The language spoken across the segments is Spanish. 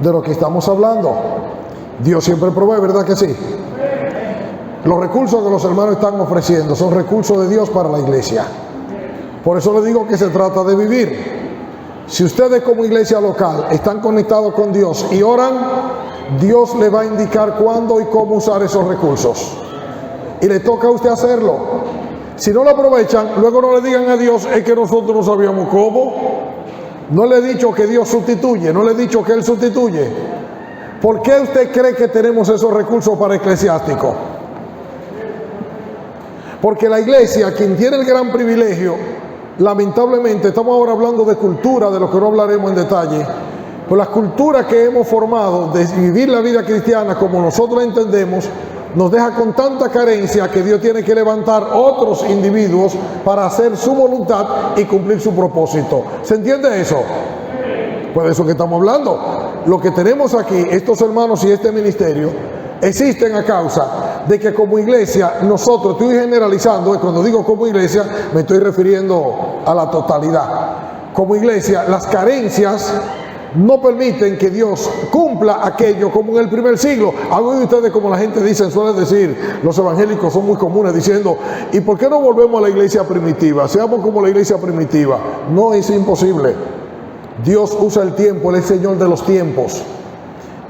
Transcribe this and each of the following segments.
de lo que estamos hablando. Dios siempre provee, ¿verdad que sí? Los recursos que los hermanos están ofreciendo son recursos de Dios para la iglesia. Por eso les digo que se trata de vivir. Si ustedes como iglesia local están conectados con Dios y oran, Dios le va a indicar cuándo y cómo usar esos recursos. Y le toca a usted hacerlo. Si no lo aprovechan, luego no le digan a Dios, es que nosotros no sabíamos cómo. No le he dicho que Dios sustituye, no le he dicho que Él sustituye. ¿Por qué usted cree que tenemos esos recursos para eclesiásticos? Porque la iglesia, quien tiene el gran privilegio, lamentablemente, estamos ahora hablando de cultura, de lo que no hablaremos en detalle, pues la cultura que hemos formado de vivir la vida cristiana como nosotros la entendemos, nos deja con tanta carencia que Dios tiene que levantar otros individuos para hacer su voluntad y cumplir su propósito. ¿Se entiende eso? Pues de eso que estamos hablando. Lo que tenemos aquí, estos hermanos y este ministerio, existen a causa de que como iglesia, nosotros, estoy generalizando, y cuando digo como iglesia, me estoy refiriendo a la totalidad. Como iglesia, las carencias no permiten que Dios cumpla aquello como en el primer siglo. Algo de ustedes, como la gente dice, suele decir, los evangélicos son muy comunes diciendo, ¿y por qué no volvemos a la iglesia primitiva? Seamos como la iglesia primitiva. No, es imposible. Dios usa el tiempo, Él es Señor de los tiempos.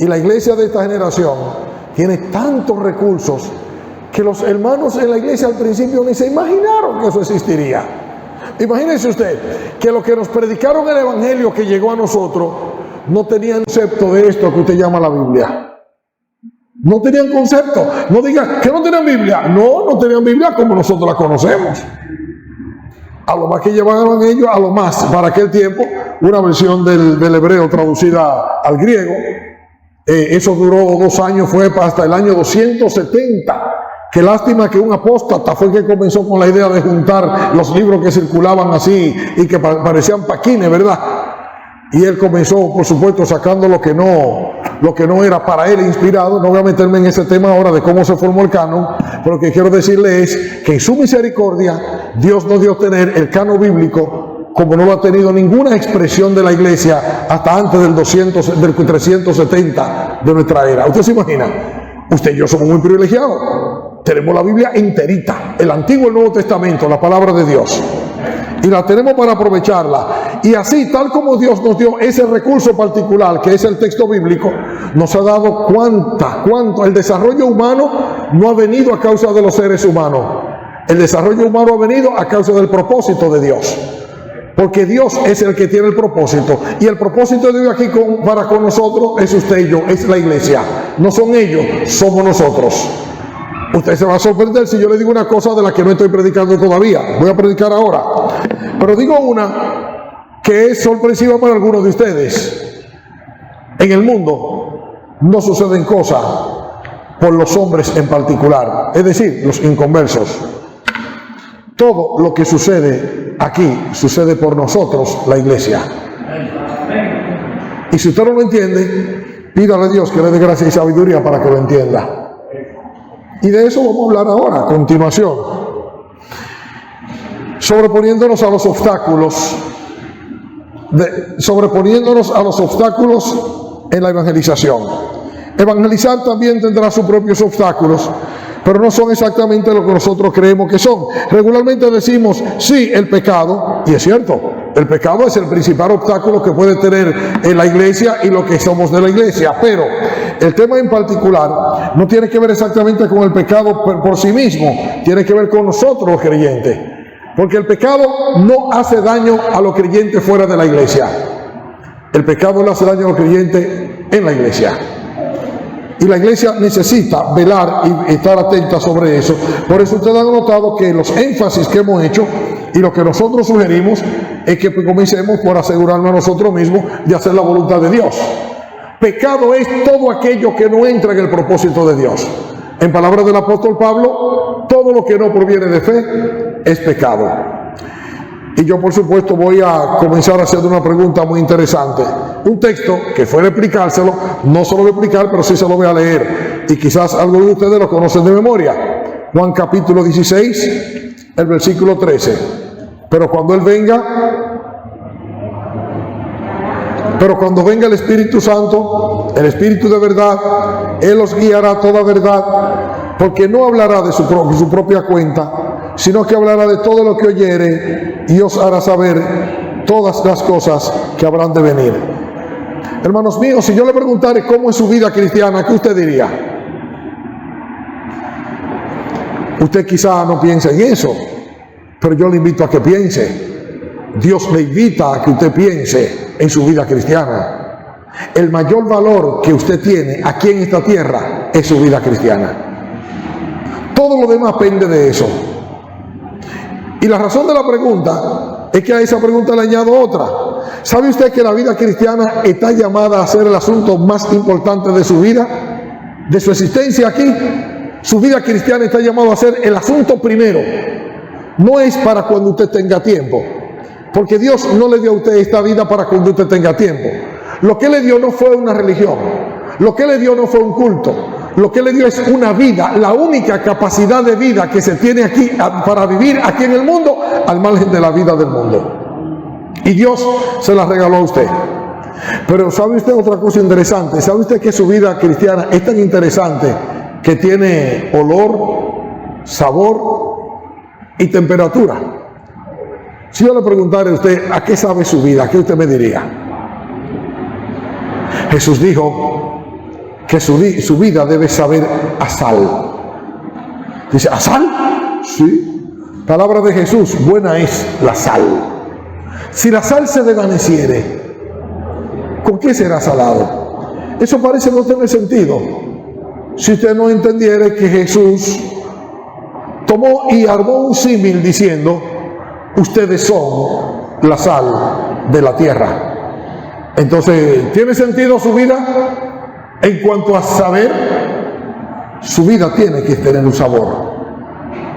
Y la iglesia de esta generación tiene tantos recursos que los hermanos en la iglesia al principio ni se imaginaron que eso existiría. Imagínense usted que los que nos predicaron el evangelio que llegó a nosotros no tenían concepto de esto que usted llama la Biblia. No tenían concepto. No digan que no tenían Biblia. No, no tenían Biblia como nosotros la conocemos. A lo más que llevaban ellos, a lo más, para aquel tiempo, una versión del hebreo traducida al griego. Eso duró 2 años, fue hasta el año 270. Qué lástima que un apóstata fue que comenzó con la idea de juntar los libros que circulaban así y que parecían paquines, ¿verdad? Y él comenzó, por supuesto, sacando lo que no era para él inspirado. No voy a meterme en ese tema ahora de cómo se formó el canon, pero lo que quiero decirle es que en su misericordia Dios nos dio tener el canon bíblico como no lo ha tenido ninguna expresión de la iglesia hasta antes del 370 de nuestra era. ¿Usted se imagina? Usted y yo somos muy privilegiados. Tenemos la Biblia enterita, el Antiguo y el Nuevo Testamento, la palabra de Dios. Y la tenemos para aprovecharla. Y así, tal como Dios nos dio ese recurso particular, que es el texto bíblico, nos ha dado cuánto. El desarrollo humano no ha venido a causa de los seres humanos. El desarrollo humano ha venido a causa del propósito de Dios. Porque Dios es el que tiene el propósito. Y el propósito de Dios aquí para con nosotros es usted y yo, es la iglesia. No son ellos, somos nosotros. Usted se va a sorprender si yo le digo una cosa de la que no estoy predicando todavía. Voy a predicar ahora. Pero digo una que es sorpresiva para algunos de ustedes. En el mundo no suceden cosas por los hombres en particular, es decir, los inconversos. Todo lo que sucede aquí sucede por nosotros, la iglesia. Y si usted no lo entiende, pídale a Dios que le dé gracia y sabiduría para que lo entienda. Y de eso vamos a hablar ahora, a continuación. Sobreponiéndonos a los obstáculos en la evangelización. Evangelizar también tendrá sus propios obstáculos, pero no son exactamente lo que nosotros creemos que son. Regularmente decimos, sí, el pecado, y es cierto, el pecado es el principal obstáculo que puede tener en la iglesia y lo que somos de la iglesia, pero el tema en particular no tiene que ver exactamente con el pecado por sí mismo, tiene que ver con nosotros los creyentes, porque el pecado no hace daño a los creyentes fuera de la iglesia, el pecado le hace daño a los creyentes en la iglesia. Y la iglesia necesita velar y estar atenta sobre eso. Por eso ustedes han notado que los énfasis que hemos hecho y lo que nosotros sugerimos es que comencemos por asegurarnos a nosotros mismos de hacer la voluntad de Dios. Pecado es todo aquello que no entra en el propósito de Dios. En palabras del apóstol Pablo, todo lo que no proviene de fe es pecado. Y yo, por supuesto, voy a comenzar haciendo una pregunta muy interesante. Un texto que fuera a explicárselo, no se lo voy a explicar, pero sí se lo voy a leer. Y quizás algunos de ustedes lo conocen de memoria. Juan capítulo 16, el versículo 13. Pero cuando venga el Espíritu Santo, el Espíritu de verdad, Él os guiará a toda verdad, porque no hablará de su propia cuenta, sino que hablará de todo lo que oyere y os hará saber todas las cosas que habrán de venir. Hermanos míos, si yo le preguntara cómo es su vida cristiana, ¿qué usted diría? Usted quizá no piense en eso, pero yo le invito a que piense. Dios le invita a que usted piense en su vida cristiana. El mayor valor que usted tiene aquí en esta tierra es su vida cristiana. Todo lo demás pende de eso. Y la razón de la pregunta es que a esa pregunta le añado otra. ¿Sabe usted que la vida cristiana está llamada a ser el asunto más importante de su vida? De su existencia aquí. Su vida cristiana está llamada a ser el asunto primero. No es para cuando usted tenga tiempo. Porque Dios no le dio a usted esta vida para cuando usted tenga tiempo. Lo que le dio no fue una religión. Lo que le dio no fue un culto. Lo que le dio es una vida, la única capacidad de vida que se tiene aquí para vivir aquí en el mundo, al margen de la vida del mundo. Y Dios se la regaló a usted. Pero ¿sabe usted otra cosa interesante? ¿Sabe usted que su vida cristiana es tan interesante que tiene olor, sabor y temperatura? Si yo le preguntara a usted, ¿a qué sabe su vida? ¿Qué usted me diría? Jesús dijo que su vida debe saber a sal. Dice, ¿a sal? Sí. Palabra de Jesús, buena es la sal. Si la sal se desvaneciere, ¿con qué será salado? Eso parece no tener sentido. Si usted no entendiera que Jesús tomó y armó un símil diciendo, ustedes son la sal de la tierra. Entonces, ¿tiene sentido su vida? En cuanto a saber, su vida tiene que tener un sabor.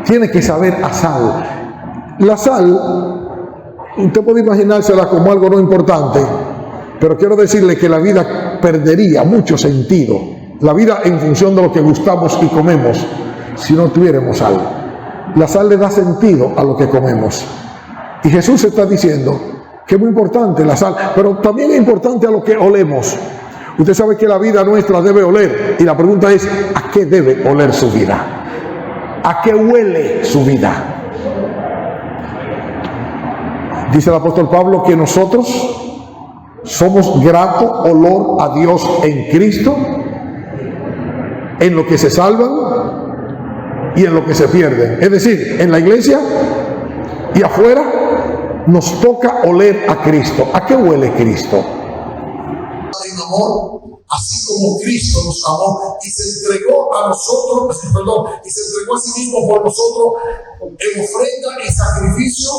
Tiene que saber a sal. La sal, usted puede imaginársela como algo no importante, pero quiero decirle que la vida perdería mucho sentido. La vida en función de lo que gustamos y comemos, si no tuviéramos sal. La sal le da sentido a lo que comemos. Y Jesús está diciendo que es muy importante la sal, pero también es importante a lo que olemos. Usted sabe que la vida nuestra debe oler, y la pregunta es, ¿a qué debe oler su vida? ¿A qué huele su vida? Dice el apóstol Pablo que nosotros somos grato olor a Dios en Cristo, en lo que se salvan y en lo que se pierden. Es decir, en la iglesia y afuera nos toca oler a Cristo. ¿A qué huele Cristo? En amor, así como Cristo nos amó y se entregó a nosotros, y se entregó a sí mismo por nosotros en ofrenda y sacrificio.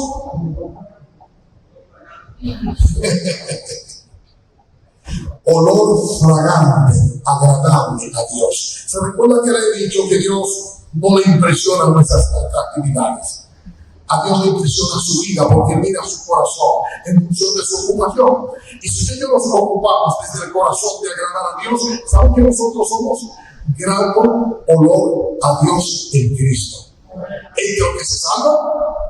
Olor fragante, agradable a Dios. Se recuerda que le he dicho que Dios no le impresiona nuestras actividades. A Dios le impresiona su vida porque mira su corazón en función de su ocupación. Y si usted y yo nos ocupamos desde el corazón de agradar a Dios, saben que nosotros somos grato olor a Dios en Cristo. Entre lo que se salva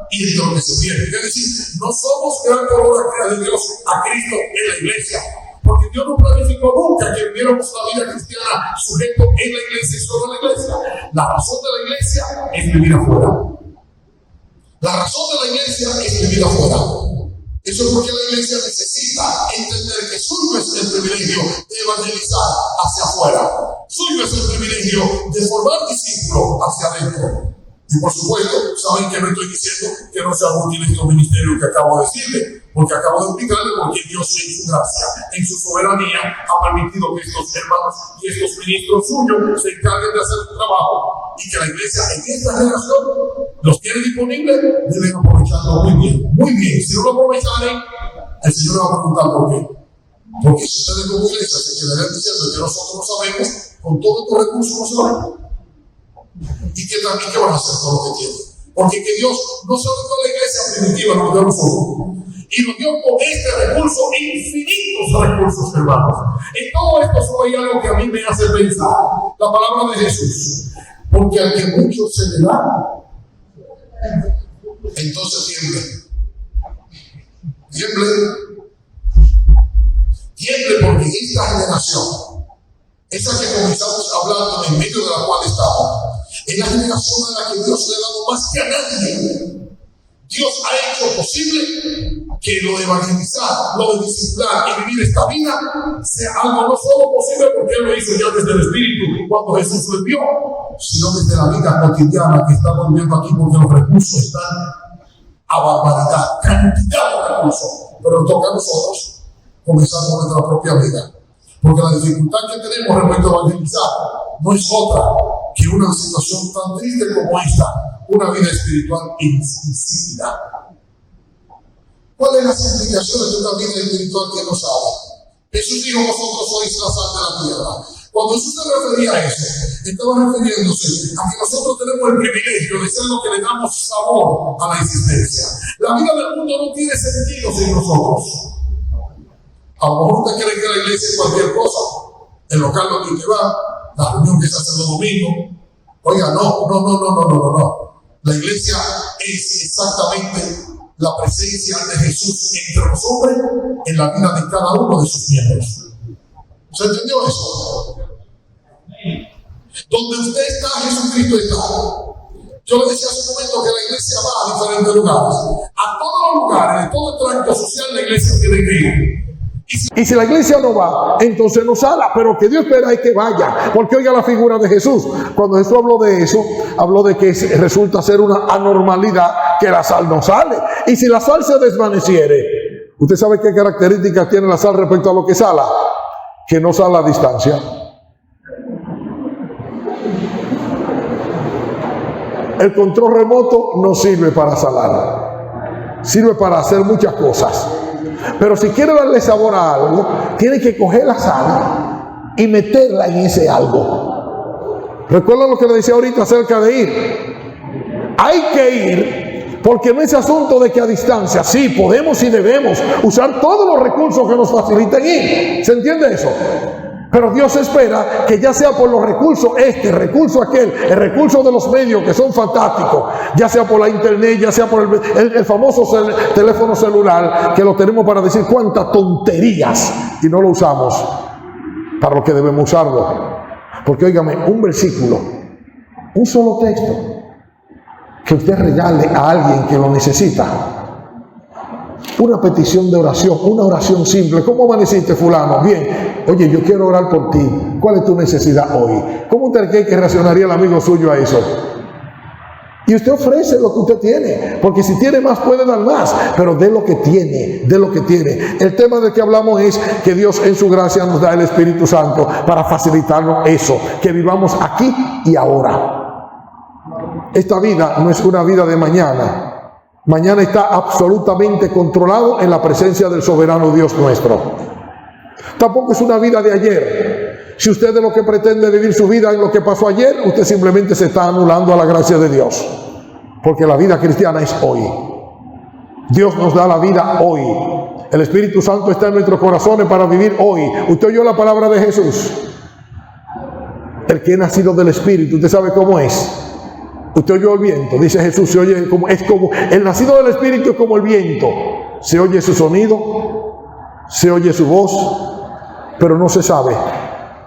y entre lo que se pierde. Es decir, no somos grato olor a Dios a Cristo en la iglesia. Porque Dios no planificó nunca que viviéramos la vida cristiana sujeto en la iglesia y solo en la iglesia. La razón de la iglesia es vivir afuera. La razón de la iglesia es vivir afuera. Eso es porque la iglesia necesita entender que suyo es el privilegio de evangelizar hacia afuera. Suyo es el privilegio de formar discípulos hacia adentro. Y por supuesto, saben que no estoy diciendo que no sean útiles estos ministerios que acabo de decirle, porque acabo de explicarle porque Dios en su gracia, en su soberanía, ha permitido que estos hermanos y estos ministros suyos se encarguen de hacer su trabajo, y que la iglesia en esta generación los tiene disponibles, deben aprovecharlo muy bien, muy bien. Si no lo aprovecharen, el Señor le va a preguntar por qué. Porque si ustedes como iglesia se quedarían diciendo que nosotros no sabemos, con todos estos recursos no se van. ¿Y qué también qué van a hacer con lo que tienen? Porque que Dios no solo con la iglesia primitiva nos dio a nosotros, y nos dio con este recurso infinitos recursos, hermanos. En todo esto solo hay algo que a mí me hace pensar, la palabra de Jesús, porque al que mucho se le da, entonces tiemble porque esta generación esa que comenzamos hablando en medio de la cual estamos, es la generación a la que Dios le ha dado más que a nadie. Dios ha hecho posible que lo de evangelizar, lo de disciplinar y vivir esta vida sea algo no solo posible porque Él lo hizo ya desde el Espíritu cuando Jesús lo envió, sino desde la vida cotidiana que estamos viviendo aquí, porque los recursos están a barbaridad, cantidad de recursos, pero nos toca a nosotros comenzar con nuestra propia vida, porque la dificultad que tenemos respecto a evangelizar no es otra que una situación tan triste como esta, una vida espiritual insípida. ¿Cuáles son las implicaciones de una vida espiritual que no sabe? Jesús dijo: vosotros sois la sal de la tierra. Cuando Jesús se refería a eso, estaba refiriéndose a que nosotros tenemos el privilegio de ser lo que le damos sabor a la existencia. La vida del mundo no tiene sentido sin nosotros. A lo mejor usted cree que la iglesia es cualquier cosa, el local donde usted va, la reunión que se hace los domingos. Oiga, no. La iglesia es exactamente la presencia de Jesús entre los hombres en la vida de cada uno de sus miembros. ¿Se entendió eso? Donde usted está, Jesucristo está. Yo le decía hace un momento que la iglesia va a diferentes lugares. A todos los lugares, en todo el tracto social, la iglesia tiene que ir. Y si la iglesia no va, entonces no sale, pero que Dios espera es que vaya, porque oiga la figura de Jesús. Cuando Jesús habló de eso, habló de que resulta ser una anormalidad que la sal no sale. Y si la sal se desvaneciere, ¿usted sabe qué características tiene la sal respecto a lo que sala? Que no sale a distancia. El control remoto no sirve para salar, sirve para hacer muchas cosas. Pero si quiere darle sabor a algo, tiene que coger la sal y meterla en ese algo. ¿Recuerdan lo que le decía ahorita acerca de ir? Hay que ir, porque no es asunto de que a distancia, sí, podemos y debemos usar todos los recursos que nos faciliten ir. ¿Se entiende eso? Pero Dios espera que ya sea por los recursos recurso aquel, el recurso de los medios que son fantásticos, ya sea por la internet, ya sea por el famoso teléfono celular, que lo tenemos para decir cuántas tonterías y no lo usamos para lo que debemos usarlo. Porque óigame, un versículo, un solo texto que usted regale a alguien que lo necesita, una petición de oración, una oración simple. ¿Cómo amaneciste, fulano? Bien. Oye, yo quiero orar por ti. ¿Cuál es tu necesidad hoy? ¿Cómo usted cree que reaccionaría el amigo suyo a eso? Y usted ofrece lo que usted tiene, porque si tiene más puede dar más, pero de lo que tiene, de lo que tiene. El tema del que hablamos es que Dios en su gracia nos da el Espíritu Santo para facilitarnos eso, que vivamos aquí y ahora. Esta vida no es una vida de mañana. Mañana está absolutamente controlado en la presencia del soberano Dios nuestro. Tampoco es una vida de ayer. Si usted de lo que pretende vivir su vida en lo que pasó ayer, usted simplemente se está anulando a la gracia de Dios. Porque la vida cristiana es hoy. Dios nos da la vida hoy. El Espíritu Santo está en nuestros corazones para vivir hoy. Usted oyó la palabra de Jesús. El que es nacido del Espíritu, ¿usted sabe cómo es? Usted oyó el viento, dice Jesús, se oye como, es como, el nacido del Espíritu es como el viento. Se oye su sonido, se oye su voz, pero no se sabe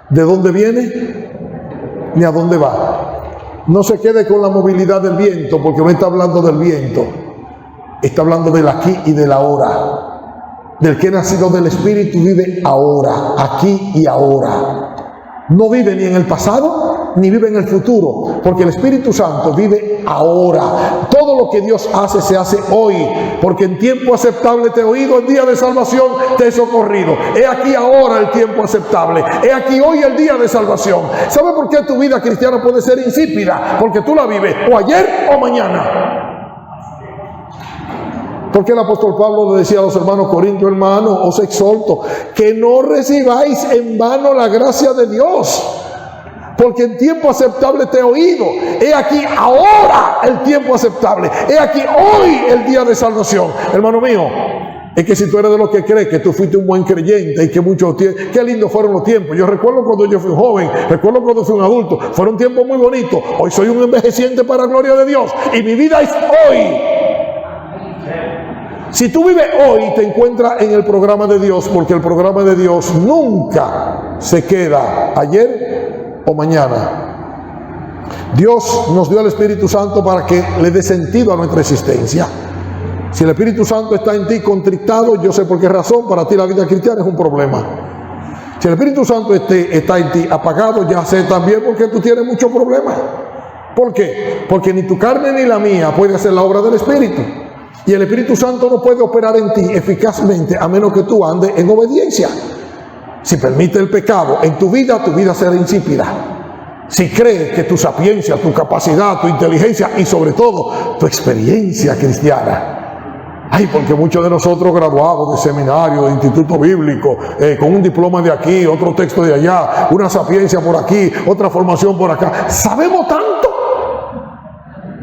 de dónde viene ni a dónde va. No se quede con la movilidad del viento, porque no está hablando del viento, está hablando del aquí y del ahora. Del que nacido del Espíritu vive ahora, aquí y ahora. No vive ni en el pasado ni vive en el futuro, porque el Espíritu Santo vive ahora. Todo lo que Dios hace se hace hoy, porque en tiempo aceptable te he oído, en día de salvación te he socorrido. He aquí ahora el tiempo aceptable, he aquí hoy el día de salvación. ¿Sabe por qué tu vida cristiana puede ser insípida? Porque tú la vives o ayer o mañana. Porque el apóstol Pablo le decía a los hermanos corintios: hermanos, os exhorto que no recibáis en vano la gracia de Dios, porque en tiempo aceptable te he oído. He aquí ahora el tiempo aceptable, he aquí hoy el día de salvación. Hermano mío, es que si tú eres de los que crees que tú fuiste un buen creyente y que muchos tiempos, qué lindos fueron los tiempos. Yo recuerdo cuando yo fui joven, recuerdo cuando fui un adulto, fueron tiempos muy bonitos. Hoy soy un envejeciente para la gloria de Dios y mi vida es hoy. Si tú vives hoy, te encuentras en el programa de Dios, porque el programa de Dios nunca se queda ayer o mañana. Dios nos dio el Espíritu Santo para que le dé sentido a nuestra existencia. Si el Espíritu Santo está en ti contrictado, yo sé por qué razón, para ti la vida cristiana es un problema. Si el Espíritu Santo está en ti apagado, ya sé también por qué tú tienes muchos problemas. ¿Por qué? Porque ni tu carne ni la mía puede hacer la obra del Espíritu. Y el Espíritu Santo no puede operar en ti eficazmente a menos que tú andes en obediencia. Si permite el pecado en tu vida será insípida. Si crees que tu sapiencia, tu capacidad, tu inteligencia y sobre todo tu experiencia cristiana. Ay, porque muchos de nosotros graduados de seminario, de instituto bíblico, con un diploma de aquí, otro texto de allá, una sapiencia por aquí, otra formación por acá, sabemos tanto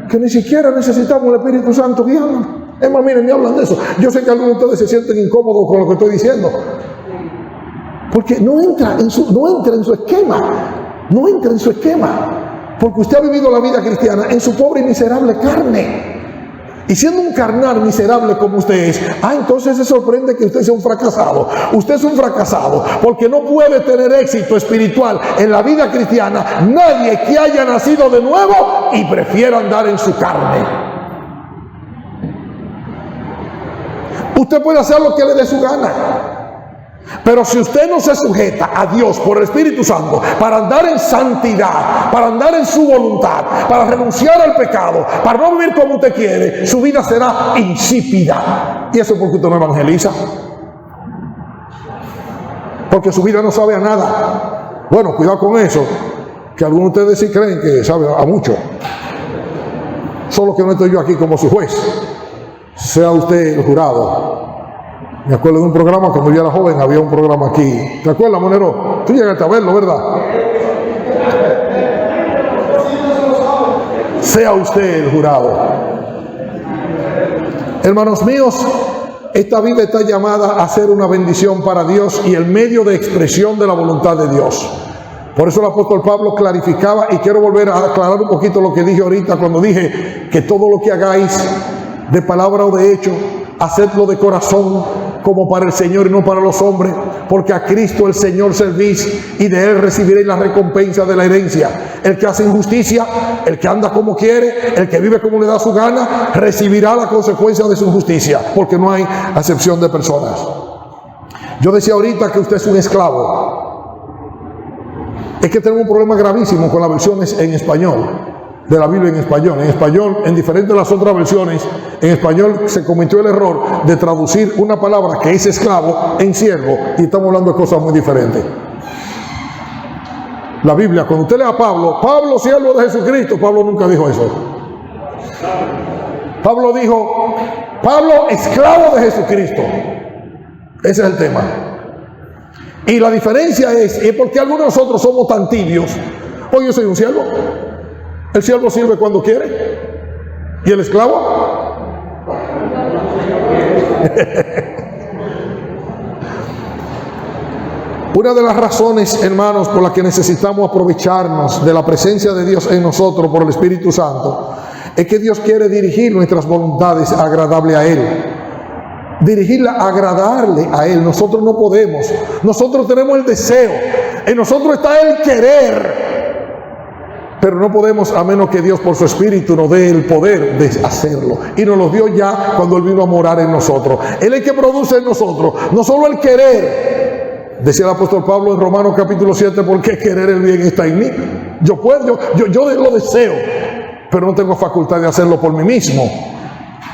que ni siquiera necesitamos el Espíritu Santo guiándonos. Es más, miren, me hablan de eso. Yo sé que algunos de ustedes se sienten incómodos con lo que estoy diciendo, porque no entra en su esquema. No entra en su esquema, porque usted ha vivido la vida cristiana en su pobre y miserable carne. Y siendo un carnal miserable como usted es, entonces se sorprende que usted sea un fracasado. Usted es un fracasado porque no puede tener éxito espiritual en la vida cristiana nadie que haya nacido de nuevo y prefiera andar en su carne. Usted puede hacer lo que le dé su gana. Pero si usted no se sujeta a Dios por el Espíritu Santo para andar en santidad, para andar en su voluntad, para renunciar al pecado, para no vivir como usted quiere, su vida será insípida. ¿Y eso es porque usted no evangeliza? Porque su vida no sabe a nada. Bueno, cuidado con eso, que algunos de ustedes sí creen que sabe a mucho. Solo que no estoy yo aquí como su juez. Sea usted el jurado. Me acuerdo de un programa, cuando yo era joven, había un programa aquí. ¿Te acuerdas, Monero? Tú llegaste a verlo, ¿verdad? Sea usted el jurado. Hermanos míos, esta vida está llamada a ser una bendición para Dios y el medio de expresión de la voluntad de Dios. Por eso el apóstol Pablo clarificaba, y quiero volver a aclarar un poquito lo que dije ahorita cuando dije que todo lo que hagáis de palabra o de hecho, hacedlo de corazón como para el Señor y no para los hombres, porque a Cristo el Señor servís y de Él recibiréis la recompensa de la herencia. El que hace injusticia, el que anda como quiere, el que vive como le da su gana, recibirá la consecuencia de su injusticia, porque no hay acepción de personas. Yo decía ahorita que usted es un esclavo. Es que tenemos un problema gravísimo con las versiones en español de la Biblia en español. En español, en diferentes de las otras versiones, en español se cometió el error de traducir una palabra que es esclavo en siervo, y estamos hablando de cosas muy diferentes. La Biblia, cuando usted lee a Pablo siervo de Jesucristo, Pablo nunca dijo eso. Pablo dijo, Pablo esclavo de Jesucristo. Ese es el tema. Y la diferencia es porque algunos de nosotros somos tan tibios. Hoy yo soy un siervo. El siervo sirve cuando quiere. ¿Y el esclavo? Una de las razones, hermanos, por las que necesitamos aprovecharnos de la presencia de Dios en nosotros por el Espíritu Santo, es que Dios quiere dirigir nuestras voluntades agradable a Él. Dirigirla, agradarle a Él. Nosotros no podemos. Nosotros tenemos el deseo. En nosotros está el querer. Pero no podemos a menos que Dios por su Espíritu nos dé el poder de hacerlo. Y nos lo dio ya cuando Él vino a morar en nosotros. Él es el que produce en nosotros, no solo el querer. Decía el apóstol Pablo en Romanos capítulo 7, porque querer el bien está en mí. Yo lo deseo, pero no tengo facultad de hacerlo por mí mismo.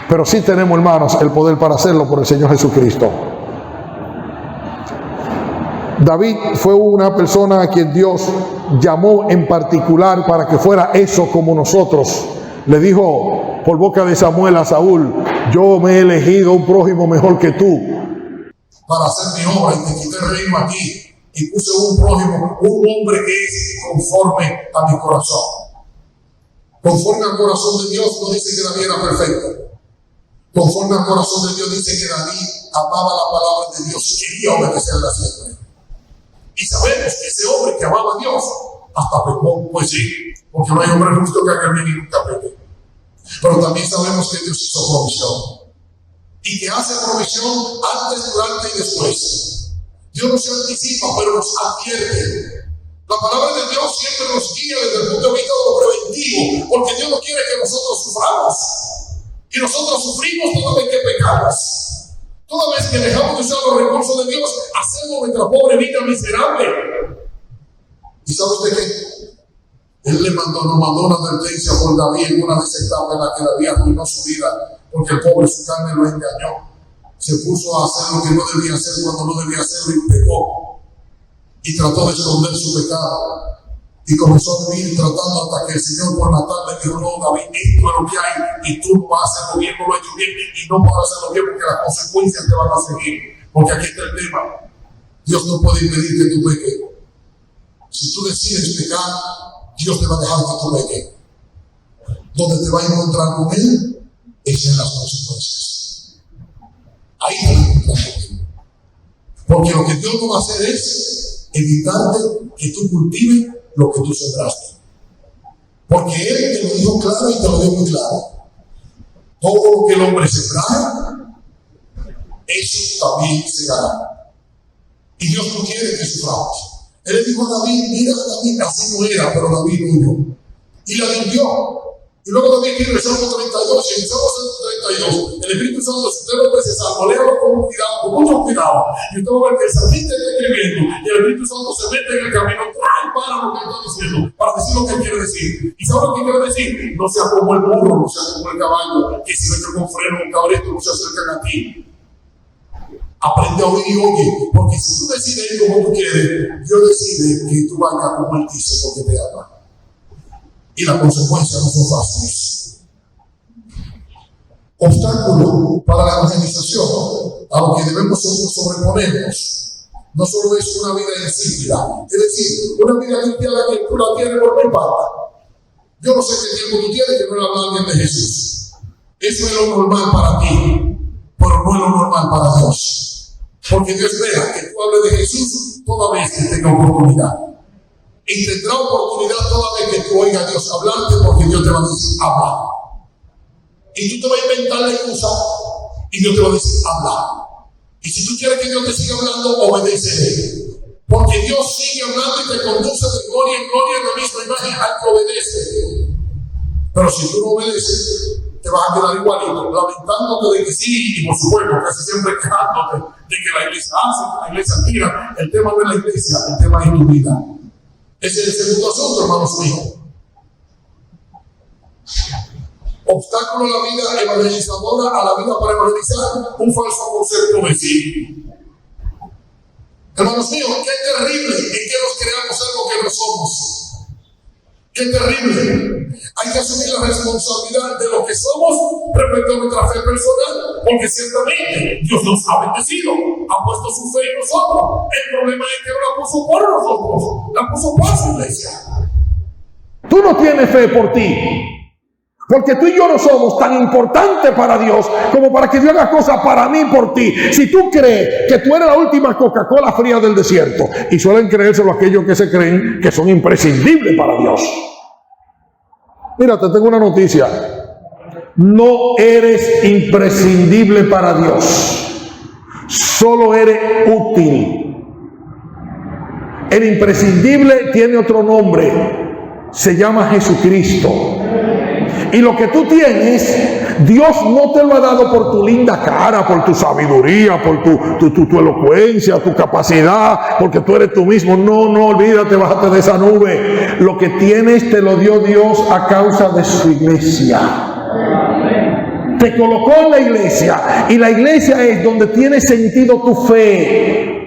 Pero sí tenemos, hermanos, el poder para hacerlo por el Señor Jesucristo. David fue una persona a quien Dios llamó en particular para que fuera eso como nosotros. Le dijo por boca de Samuel a Saúl: yo me he elegido un prójimo mejor que tú para hacer mi obra, y te quité el reino a ti y puse un prójimo, un hombre que es conforme a mi corazón. Conforme al corazón de Dios no dice que David era perfecto. Conforme al corazón de Dios dice que David amaba la palabra de Dios y quería obedecerla siempre. Y sabemos que ese hombre que amaba a Dios hasta pecó, pues sí, porque no hay hombre justo que haga el bien y nunca peque. Pero también sabemos que Dios hizo provisión. y que hace provisión antes, durante y después. Dios no se anticipa, pero nos advierte. La palabra de Dios siempre nos guía desde el punto de vista de lo preventivo, porque Dios no quiere que nosotros suframos. Y nosotros sufrimos toda vez que pecamos. Toda vez que dejamos de usar los recursos de Dios, hacemos nuestra pobre vida miserable. ¿Y sabe usted qué? Él nos mandó una advertencia por David en una de esas etapas en la que David arruinó su vida, porque el pobre su carne lo engañó. Se puso a hacer lo que no debía hacer cuando no debía hacerlo y pecó. Y trató de esconder su pecado. Y comenzó a vivir tratando hasta que el Señor por la tarde dijo: no, David, esto es lo que hay, y tú no vas a hacerlo bien, no lo has hecho bien, y no podrás hacerlo bien porque las consecuencias te van a seguir. Porque aquí está el tema. Dios no puede impedir que tú peques. Si tú decides pecar, Dios te va a dejar que tú peques. Donde te va a encontrar con Él es en las consecuencias. Ahí te va a encontrar con Él. Porque lo que Dios no va a hacer es evitarte que tú cultives lo que tú sembraste. Porque Él te lo dijo claro y te lo dijo muy claro. Todo lo que el hombre sembrara, eso también segará. Y Dios no quiere que suframos. Él le dijo a David: mira, David, así no era, pero David no huyó. Y la limpió. Y luego David escribe el Salmo 32, y en el Salmo 32, el Espíritu Santo, si usted lo ese salmo, léalo con cuidado, con mucho cuidado. Y usted va a ver que el salmista está escribiendo, y el Espíritu Santo se mete en el camino, trae para lo que está diciendo, para decir lo que quiere decir. ¿Y sabe lo que quiere decir? No sea como el burro, no sea como el caballo, que si mete con freno un cabrito no se acercan a ti. Aprende a oír y oye, porque si tú decides ir como tú quieres, Dios decide que tú vayas como Él dice, porque te ama. Y las consecuencias no son fáciles. Obstáculo para la evangelización a lo que debemos sobreponernos no solo es una vida insípida, es decir, una vida limpiada que tú la tienes por mi parte. Yo no sé qué tiempo tú tienes que no le hablas bien de Jesús. Eso es lo normal para ti, pero no es lo normal para Dios. Porque Dios vea que tú hables de Jesús toda vez que tenga oportunidad. Y tendrá oportunidad toda vez que tú oigas a Dios hablarte, porque Dios te va a decir: habla. Y tú te vas a inventar la excusa y Dios te va a decir: habla. Y si tú quieres que Dios te siga hablando, obedécele. Porque Dios sigue hablando y te conduce de gloria en gloria en la misma imagen al que obedece. Pero si tú no obedeces, te vas a quedar igualito, lamentándote de que sí, y por supuesto, casi siempre quejándote de que la iglesia hace, que la iglesia tira. El tema no es la iglesia, el tema es tu vida. Ese es el segundo asunto, hermanos míos. Obstáculo a la vida evangelizadora, a la vida para evangelizar, un falso concepto de sí. Hermanos míos, qué terrible es que nos creamos algo que no somos. Qué terrible. Hay que asumir la responsabilidad de lo que somos respecto a nuestra fe personal, porque ciertamente Dios nos ha bendecido, ha puesto su fe en nosotros. El problema es que no la puso por nosotros, la puso por su iglesia. Tú no tienes fe por ti, porque tú y yo no somos tan importantes para Dios como para que Dios haga cosas para mí por ti. Si tú crees que tú eres la última Coca-Cola fría del desierto, y suelen creérselo aquellos que se creen que son imprescindibles para Dios. Mira, te tengo una noticia. No eres imprescindible para Dios. Solo eres útil. El imprescindible tiene otro nombre. Se llama Jesucristo. Y lo que tú tienes, Dios no te lo ha dado por tu linda cara, por tu sabiduría, por tu elocuencia, tu capacidad, porque tú eres tú mismo. No, olvídate, bájate de esa nube. Lo que tienes te lo dio Dios a causa de su iglesia. Te colocó en la iglesia, y la iglesia es donde tiene sentido tu fe.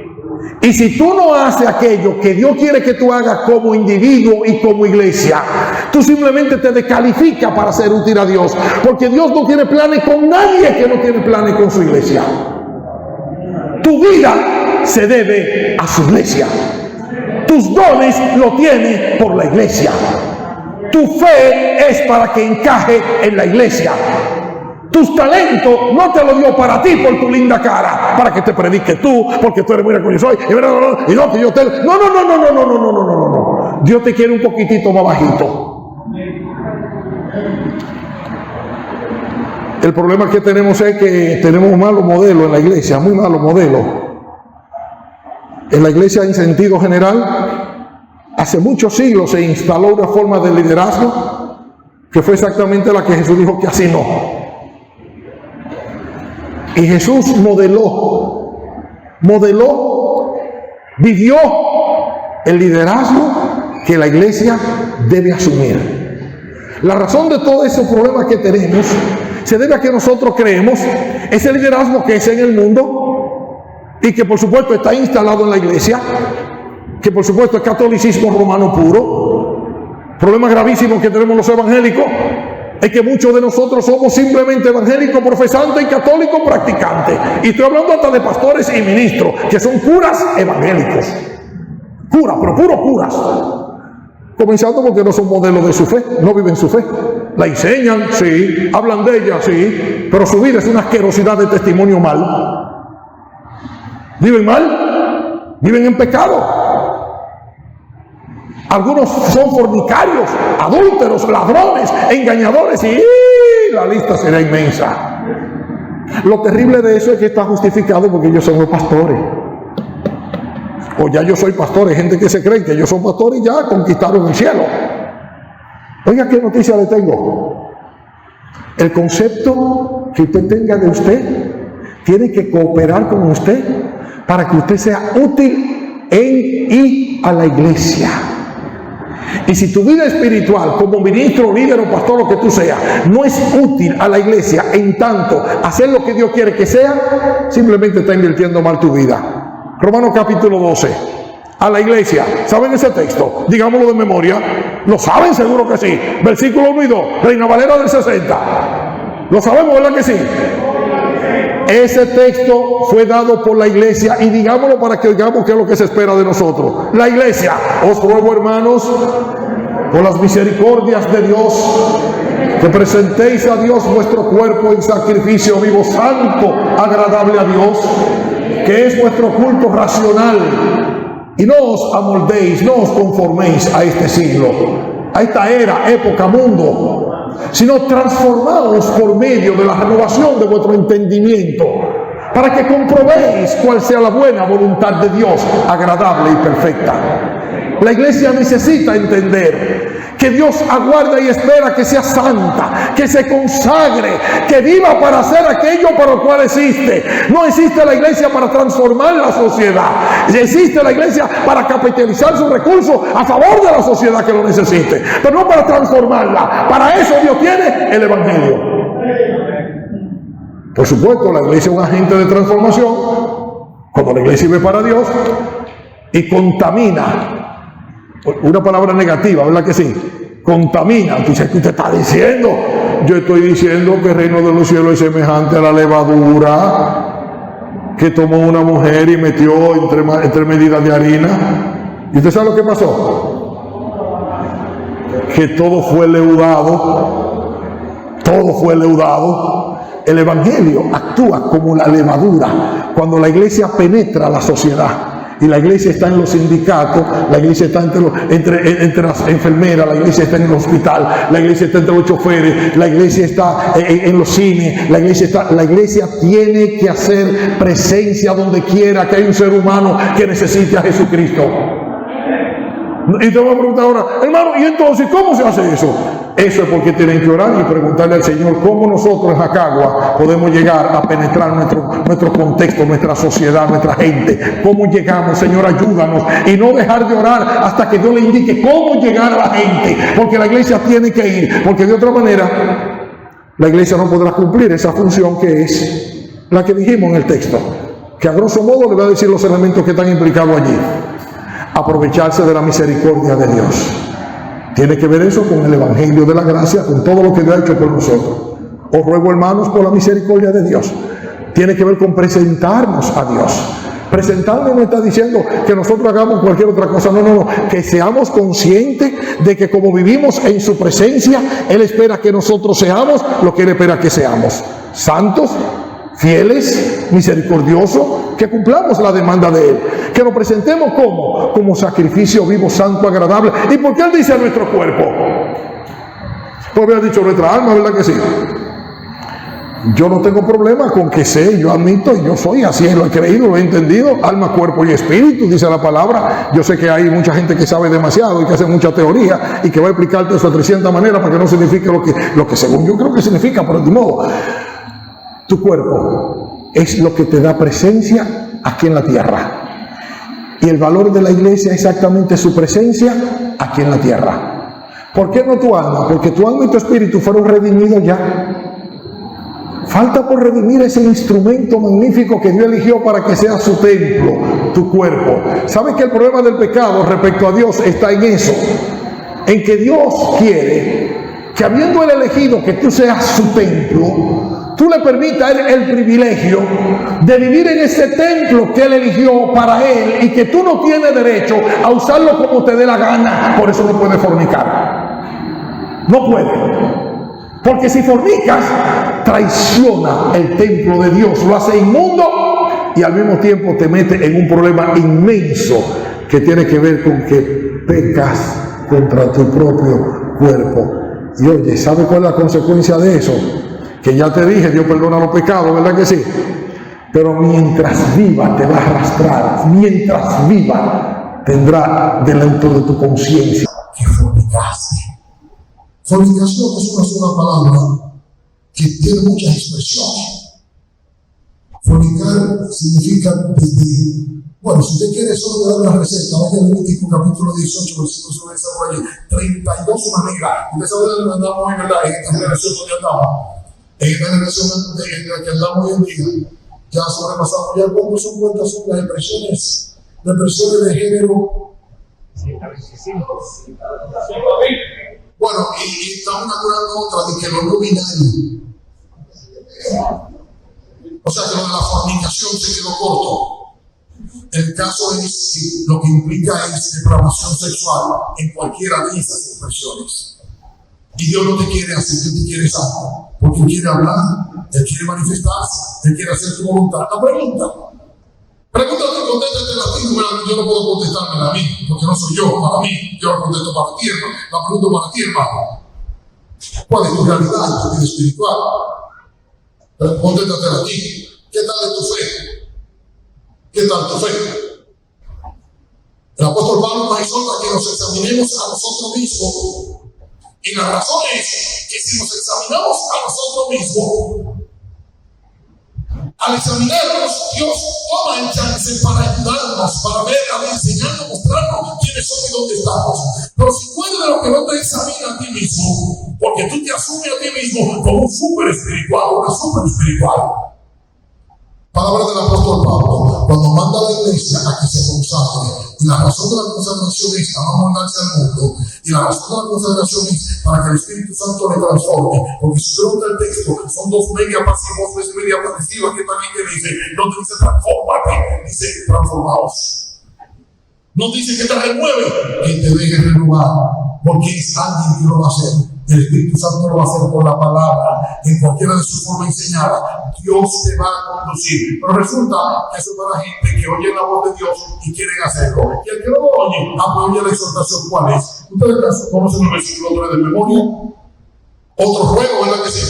Y si tú no haces aquello que Dios quiere que tú hagas como individuo y como iglesia, tú simplemente te descalificas para ser útil a Dios, porque Dios no tiene planes con nadie que no tiene planes con su iglesia. Tu vida se debe a su iglesia. Tus dones lo tienes por la iglesia. Tu fe es para que encaje en la iglesia. Tus talentos no te lo dio para ti por tu linda cara, para que te predique tú, porque tú eres muy como yo soy, y no que yo te... No. Dios te quiere un poquitito más bajito. El problema que tenemos es que tenemos un malo modelo en la iglesia, muy malo modelo. En la iglesia, en sentido general, hace muchos siglos se instaló una forma de liderazgo que fue exactamente la que Jesús dijo que así no. Y Jesús vivió el liderazgo que la iglesia debe asumir. La razón de todos esos problemas que tenemos se debe a que nosotros creemos ese liderazgo que es en el mundo y que por supuesto está instalado en la iglesia, que por supuesto es catolicismo romano puro. Problema gravísimo que tenemos los evangélicos es que muchos de nosotros somos simplemente evangélicos profesantes y católicos practicantes. Y estoy hablando hasta de pastores y ministros que son curas evangélicos. Curas, pero puros curas. Comenzando porque no son modelos de su fe, no viven su fe. La enseñan, sí, hablan de ella, sí, pero su vida es una asquerosidad de testimonio mal. ¿Viven mal? ¿Viven en pecado? Algunos son fornicarios, adúlteros, ladrones, engañadores y la lista será inmensa. Lo terrible de eso es que está justificado porque ellos son los pastores. O ya yo soy pastor, hay gente que se cree que ellos son pastores y ya conquistaron el cielo. Oiga, ¿qué noticia le tengo? El concepto que usted tenga de usted tiene que cooperar con usted para que usted sea útil en y a la iglesia. Y si tu vida espiritual, como ministro, líder o pastor, lo que tú seas, no es útil a la iglesia en tanto hacer lo que Dios quiere que sea, simplemente está invirtiendo mal tu vida. Romanos capítulo 12, a la iglesia. ¿Saben ese texto? Digámoslo de memoria. ¿Lo saben? Seguro que sí. Versículo 1 y 2, Reina Valera del 60. ¿Lo sabemos, verdad que sí? Ese texto fue dado por la iglesia y digámoslo para que oigamos qué es lo que se espera de nosotros. La iglesia: os ruego, hermanos, por las misericordias de Dios, que presentéis a Dios vuestro cuerpo en sacrificio vivo, santo, agradable a Dios, que es vuestro culto racional. Y no os amoldéis, no os conforméis a este siglo, a esta era, época, mundo, sino transformaos por medio de la renovación de vuestro entendimiento, para que comprobéis cuál sea la buena voluntad de Dios, agradable y perfecta. La iglesia necesita entender que Dios aguarda y espera que sea santa, que se consagre, que viva para hacer aquello para lo cual existe. No existe la iglesia para transformar la sociedad, existe la iglesia para capitalizar sus recursos a favor de la sociedad que lo necesite, pero no para transformarla. Para eso Dios tiene el evangelio. Por supuesto, la iglesia es un agente de transformación cuando la iglesia vive para Dios y contamina. Una palabra negativa, ¿verdad que sí? Contamina. Entonces, ¿qué usted está diciendo? Yo estoy diciendo que el reino de los cielos es semejante a la levadura que tomó una mujer y metió entre medidas de harina. ¿Y usted sabe lo que pasó? Que todo fue leudado. Todo fue leudado. El evangelio actúa como la levadura cuando la iglesia penetra la sociedad. Y la iglesia está en los sindicatos, la iglesia está entre las enfermeras, la iglesia está en el hospital, la iglesia está entre los choferes, la iglesia está en los cines, la iglesia tiene que hacer presencia donde quiera que hay un ser humano que necesite a Jesucristo. Y te voy a preguntar ahora, hermano, ¿y entonces cómo se hace eso? Eso es porque tienen que orar y preguntarle al Señor cómo nosotros en Jacagua podemos llegar a penetrar nuestro contexto, nuestra sociedad, nuestra gente. ¿Cómo llegamos? Señor, ayúdanos. Y no dejar de orar hasta que Dios le indique cómo llegar a la gente. Porque la iglesia tiene que ir. Porque de otra manera, la iglesia no podrá cumplir esa función que es la que dijimos en el texto. Que a grosso modo le voy a decir los elementos que están implicados allí. Aprovecharse de la misericordia de Dios. Tiene que ver eso con el evangelio de la gracia, con todo lo que Dios ha hecho por nosotros. Os ruego, hermanos, por la misericordia de Dios. Tiene que ver con presentarnos a Dios. Presentarnos no está diciendo que nosotros hagamos cualquier otra cosa. No. Que seamos conscientes de que como vivimos en su presencia, Él espera que nosotros seamos lo que Él espera que seamos. Santos, fieles, misericordiosos, que cumplamos la demanda de Él, que nos presentemos como sacrificio vivo, santo, agradable. ¿Y por qué Él dice a nuestro cuerpo? Pues había dicho nuestra alma, ¿verdad que sí? Yo no tengo problema con que sé, yo admito y yo soy así, lo he creído, lo he entendido, alma, cuerpo y espíritu, dice la palabra. Yo sé que hay mucha gente que sabe demasiado y que hace mucha teoría y que va a explicarte eso de 300 maneras para que no signifique lo que según yo creo que significa, pero de modo, tu cuerpo es lo que te da presencia aquí en la tierra. Y el valor de la iglesia es exactamente su presencia aquí en la tierra. ¿Por qué no tu alma? Porque tu alma y tu espíritu fueron redimidos ya. Falta por redimir ese instrumento magnífico que Dios eligió para que sea su templo, tu cuerpo. ¿Sabes que el problema del pecado respecto a Dios está en eso? En que Dios quiere que, habiendo Él elegido que tú seas su templo, tú le permitas a Él el privilegio de vivir en ese templo que Él eligió para Él y que tú no tienes derecho a usarlo como te dé la gana. Por eso no puedes fornicar. No puede. Porque si fornicas, traiciona el templo de Dios, lo hace inmundo y al mismo tiempo te mete en un problema inmenso que tiene que ver con que pecas contra tu propio cuerpo. Y oye, ¿sabe cuál es la consecuencia de eso? Que ya te dije, Dios perdona los pecados, ¿verdad que sí? Pero mientras viva te va a arrastrar, mientras viva tendrá delante de tu conciencia que fornicaste. Fornicación es una sola palabra que tiene muchas expresiones. Fornicar significa desde, bueno, si usted quiere solo dar una receta, vaya al Levítico capítulo 18, versículo sobre esa por allí, 32 maneras. Usted sabe dónde andamos hoy, ¿verdad? En esta generación donde andamos, en esta generación en la que andamos hoy en día, ya sobrepasamos ya cuántas son las expresiones de género. 125. Bueno, y estamos inaugurando otra de que lo no binario. O sea que lo de la fornicación se quedó corto. El caso es que lo que implica es depravación sexual en cualquiera de esas expresiones. Y Dios no te quiere así, Dios te quiere santo. Porque Él quiere hablar, Él quiere manifestarse, Él quiere hacer tu voluntad. La pregúntate, contéstate a ti, yo no puedo contestármela a mí, porque no soy yo, para mí, yo la contesto para ti, hermano. La pregunto para ti, hermano. ¿Cuál es tu realidad, tu vida espiritual? Pero contéstate a ti. ¿Qué tal es tu fe? ¿Qué tal tu fe? El apóstol Pablo nos exhorta que nos examinemos a nosotros mismos. Y la razón es que si nos examinamos a nosotros mismos, al examinarnos, Dios toma el chance para ayudarnos, para ver, enseñarnos, mostrarnos quiénes somos y dónde estamos. Pero si tú eres de lo que no te examina a ti mismo, porque tú te asumes a ti mismo como un súper espiritual, una súper espiritual. Palabra del apóstol Pablo, cuando manda a la iglesia a que se consagre, y la razón de la consagración es para mandarse al mundo, y la razón de la consagración es para que el Espíritu Santo le transforme, porque si tú lees el texto, son dos media pasivos, tres media pasivas que también te dice, no te dice transfórmate, dice transformaos. No dice que te renueve, que te deje renovar, porque es alguien que lo va a hacer. El Espíritu Santo lo va a hacer por la palabra, en cualquiera de sus formas enseñadas. Dios te va a conducir. Pero resulta que eso es para gente que oye la voz de Dios y quieren hacerlo. Y el que no lo oye, oye la exhortación. ¿Cuál es? ¿Ustedes conocen el versículo 3 de memoria? Otro juego, ¿verdad que sí?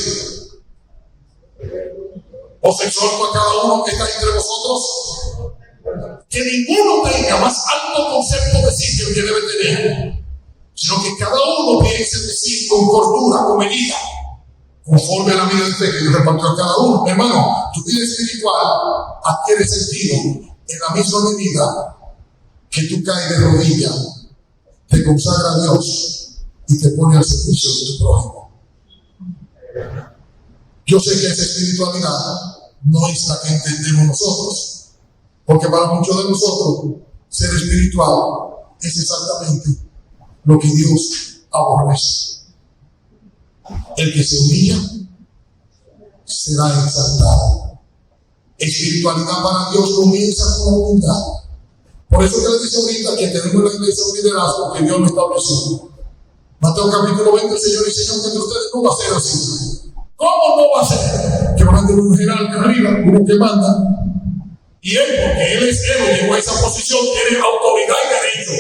Os exhorto a cada uno que está entre vosotros que ninguno tenga más alto concepto de sí que el que debe tener, sino que cada uno piense de sí con cordura, con medida, conforme a la vida de fe que Dios repartió a cada uno. Hermano, tu vida espiritual adquiere sentido en la misma medida que tú caes de rodillas, te consagra a Dios y te pone al servicio de tu prójimo. Yo sé que esa espiritualidad no es la que entendemos nosotros, porque para muchos de nosotros ser espiritual es exactamente lo que Dios aborrece. El que se humilla será exaltado. Espiritualidad para Dios comienza con la humildad. Por eso que le dice ahorita que tenemos en la iglesia un liderazgo que Dios no estableció. Mateo capítulo 20, el Señor dice que entre ustedes no va a ser así. ¿Cómo no va a ser? Que van a tener un general que arriba, uno que manda. Y él, porque él es él, llegó a esa posición, tiene autoridad y derecho.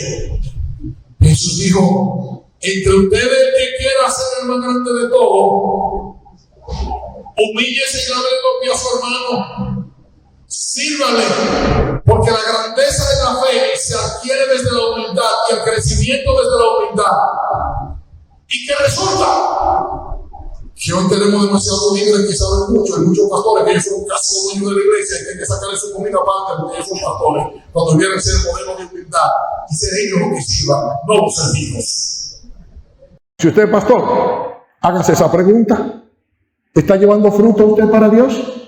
Jesús dijo, entre ustedes el que quiera ser el más grande de todos, Humíllese y lávele los pies a su hermano. Sírvale, porque la grandeza de la fe se adquiere desde la humildad y el crecimiento desde la humildad. ¿Y qué resulta? Que hoy tenemos demasiados líderes que saben mucho, hay muchos pastores que ellos son casi los dueños de la iglesia y tienen que sacarle su comida aparte porque ellos son pastores, cuando vienen a ser modelos de humildad y ser ellos los que sirvan, no los servidos. Si usted es pastor, hágase esa pregunta. ¿Está llevando fruto usted para Dios?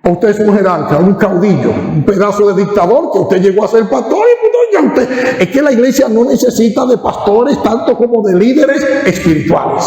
¿O usted es un jerarca, un caudillo, un pedazo de dictador que usted llegó a ser pastor? Y pues, usted, es que la iglesia no necesita de pastores tanto como de líderes espirituales.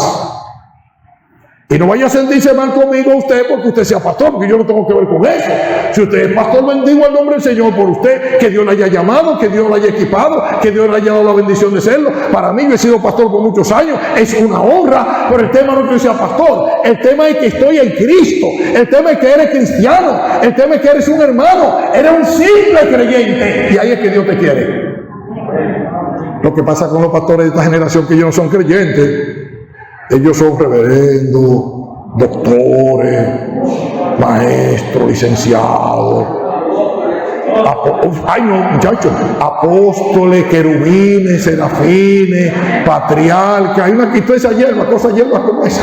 Y no vaya a sentirse mal conmigo usted porque usted sea pastor, porque yo no tengo que ver con eso. Si usted es pastor, bendigo el nombre del Señor por usted, que Dios le haya llamado, que Dios le haya equipado, que Dios le haya dado la bendición de serlo. Para mí, yo he sido pastor por muchos años, es una honra, pero el tema no es que yo sea pastor, el tema es que estoy en Cristo, el tema es que eres cristiano, el tema es que eres un hermano, eres un simple creyente, y ahí es que Dios te quiere. Lo que pasa con los pastores de esta generación que ellos no son creyentes. Ellos son reverendos, doctores, maestros, licenciados, ay no muchachos, apóstoles, querubines, serafines, patriarcas, hay una que toda esa hierba, cosas hierbas como esa.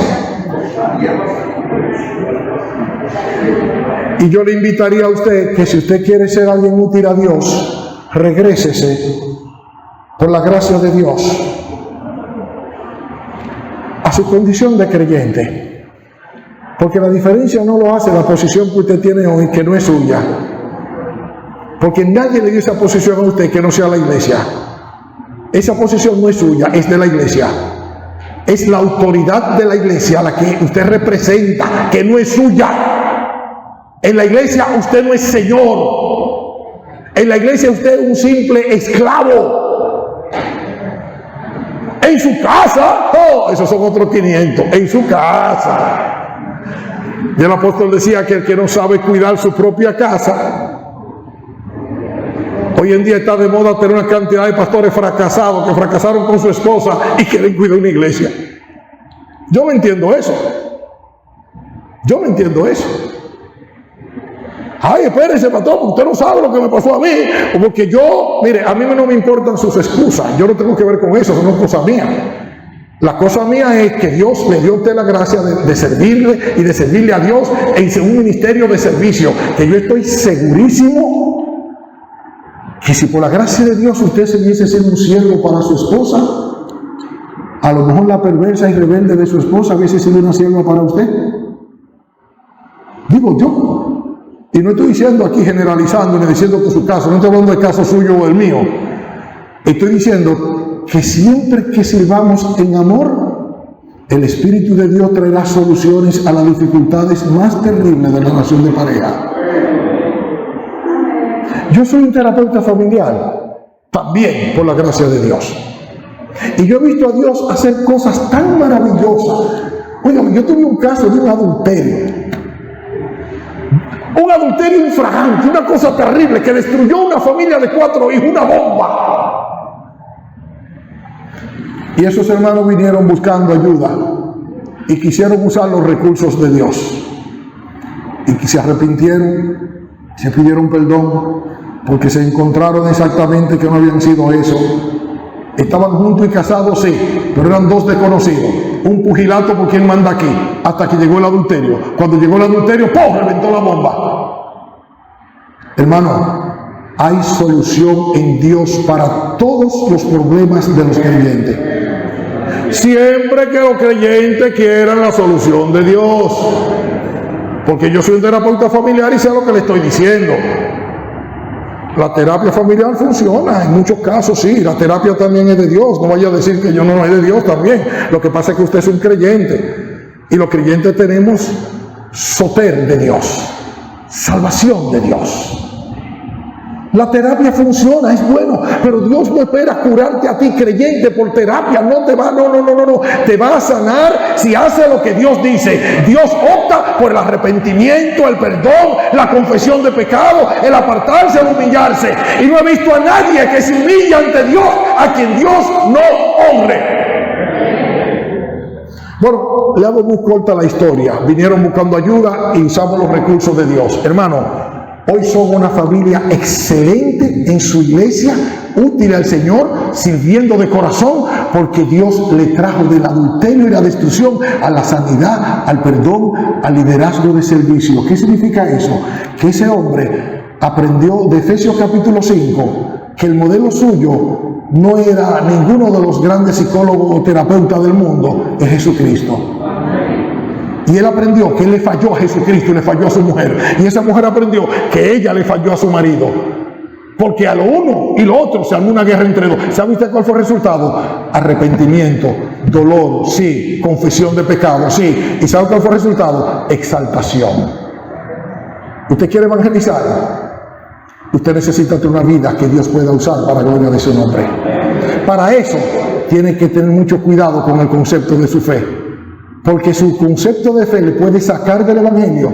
Y yo le invitaría a usted que si usted quiere ser alguien útil a Dios, regrésese por la gracia de Dios a su condición de creyente, porque la diferencia no lo hace la posición que usted tiene hoy, que no es suya, porque nadie le dio esa posición a usted que no sea la iglesia. Esa posición no es suya, es de la iglesia, es la autoridad de la iglesia la que usted representa, que no es suya. En la iglesia usted no es señor, en la iglesia usted es un simple esclavo. En su casa, oh, esos son otros 500, en su casa. Y el apóstol decía que el que no sabe cuidar su propia casa, hoy en día está de moda tener una cantidad de pastores fracasados que fracasaron con su esposa y quieren cuidar una iglesia. Yo me entiendo eso. Ay, espérese, pastor, porque usted no sabe lo que me pasó a mí. O porque yo, mire, a mí no me importan sus excusas. Yo no tengo que ver con eso, no es cosa mía. La cosa mía es que Dios le dio a usted la gracia de servirle y de servirle a Dios en un ministerio de servicio. Que yo estoy segurísimo que si por la gracia de Dios usted se hubiese sido un siervo para su esposa, a lo mejor la perversa y rebelde de su esposa hubiese sido una sierva para usted. Digo yo. Y no estoy diciendo aquí generalizando ni diciendo que su caso, no estoy hablando del caso suyo o del mío. Estoy diciendo que siempre que sirvamos en amor, el Espíritu de Dios traerá soluciones a las dificultades más terribles de la relación de pareja. Yo soy un terapeuta familiar, también por la gracia de Dios. Y yo he visto a Dios hacer cosas tan maravillosas. Oigan, yo tuve un caso de un adulterio. Un adulterio infragante, una cosa terrible que destruyó una familia de 4 hijos, una bomba. Y esos hermanos vinieron buscando ayuda y quisieron usar los recursos de Dios. Y que se arrepintieron, se pidieron perdón, porque se encontraron exactamente que no habían sido eso. Estaban juntos y casados, sí, pero eran 2 desconocidos. Un pugilato por quien manda aquí, hasta que llegó el adulterio. Cuando llegó el adulterio, ¡pum!, reventó la bomba. Hermano, hay solución en Dios para todos los problemas de los creyentes. Siempre que los creyentes quieran la solución de Dios. Porque yo soy un terapeuta familiar y sé lo que le estoy diciendo. La terapia familiar funciona, en muchos casos sí, la terapia también es de Dios, no vaya a decir que yo no es de Dios también. Lo que pasa es que usted es un creyente, y los creyentes tenemos soter de Dios, salvación de Dios. La terapia funciona, es bueno, pero Dios no espera curarte a ti creyente por terapia, no, te va a sanar si hace lo que Dios dice. Dios opta por el arrepentimiento, el perdón, la confesión de pecado, el apartarse, el humillarse. Y no he visto a nadie que se humille ante Dios, a quien Dios no honre. Bueno, le hago muy corta la historia. Vinieron buscando ayuda y usamos los recursos de Dios. Hermano, hoy son una familia excelente en su iglesia, útil al Señor, sirviendo de corazón, porque Dios le trajo del adulterio y la destrucción a la sanidad, al perdón, al liderazgo de servicio. ¿Qué significa eso? Que ese hombre aprendió de Efesios capítulo 5 que el modelo suyo no era ninguno de los grandes psicólogos o terapeutas del mundo, es Jesucristo. Y él aprendió que él le falló a Jesucristo y le falló a su mujer. Y esa mujer aprendió que ella le falló a su marido. Porque a lo uno y lo otro se armó una guerra entre dos. ¿Sabe usted cuál fue el resultado? Arrepentimiento, dolor, sí. Confesión de pecado, sí. ¿Y sabe cuál fue el resultado? Exaltación. ¿Usted quiere evangelizar? Usted necesita tener una vida que Dios pueda usar para la gloria de su nombre. Para eso tiene que tener mucho cuidado con el concepto de su fe. Porque su concepto de fe le puede sacar del Evangelio,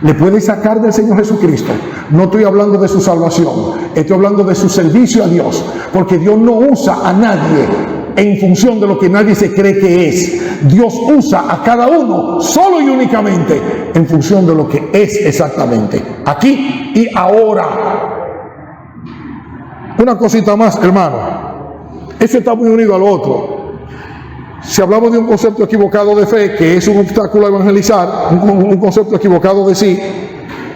le puede sacar del Señor Jesucristo. No estoy hablando de su salvación, estoy hablando de su servicio a Dios. Porque Dios no usa a nadie en función de lo que nadie se cree que es. Dios usa a cada uno solo y únicamente en función de lo que es exactamente, aquí y ahora. Una cosita más, hermano. Eso está muy unido al otro. Si hablamos de un concepto equivocado de fe, que es un obstáculo a evangelizar, un concepto equivocado de sí,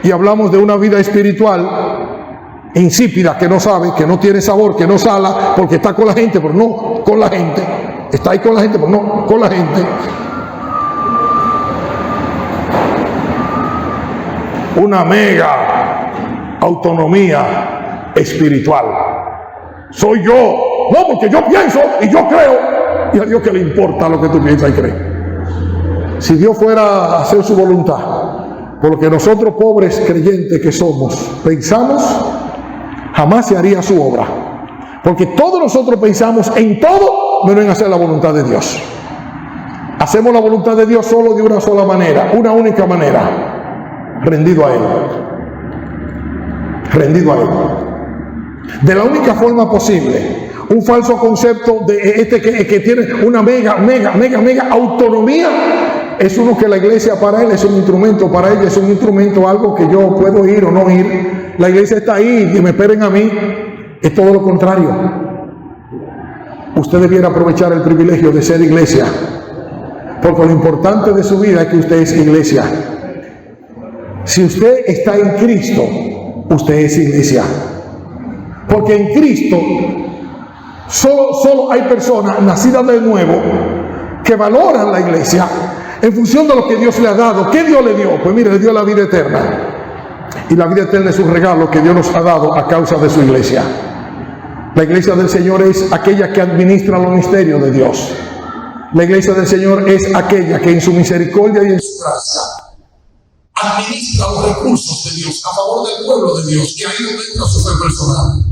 y hablamos de una vida espiritual insípida, que no sabe, que no tiene sabor, que no sala, porque está con la gente, pero no con la gente, está ahí con la gente, pero no con la gente. Una mega autonomía espiritual. Soy yo, no, porque yo pienso y yo creo. Y a Dios que le importa lo que tú piensas y crees. Si Dios fuera a hacer su voluntad, por lo que nosotros pobres creyentes que somos pensamos, jamás se haría su obra. Porque todos nosotros pensamos en todo menos en hacer la voluntad de Dios. Hacemos la voluntad de Dios solo de una sola manera, una única manera: rendido a Él. Rendido a Él. De la única forma posible. Un falso concepto de que tiene una mega autonomía es uno que la iglesia para él es un instrumento, para ella es un instrumento, algo que yo puedo ir o no ir. La iglesia está ahí y me esperen a mí. Es todo lo contrario. Usted debiera aprovechar el privilegio de ser iglesia, porque lo importante de su vida es que usted es iglesia. Si usted está en Cristo, usted es iglesia. Porque en Cristo solo hay personas nacidas de nuevo que valoran la iglesia en función de lo que Dios le ha dado. ¿Qué Dios le dio? Pues mire, le dio la vida eterna. Y la vida eterna es un regalo que Dios nos ha dado a causa de su iglesia. La iglesia del Señor es aquella que administra los misterios de Dios. La iglesia del Señor es aquella que en su misericordia y en su gracia administra los recursos de Dios a favor del pueblo de Dios. Y ahí donde entra su fe personal.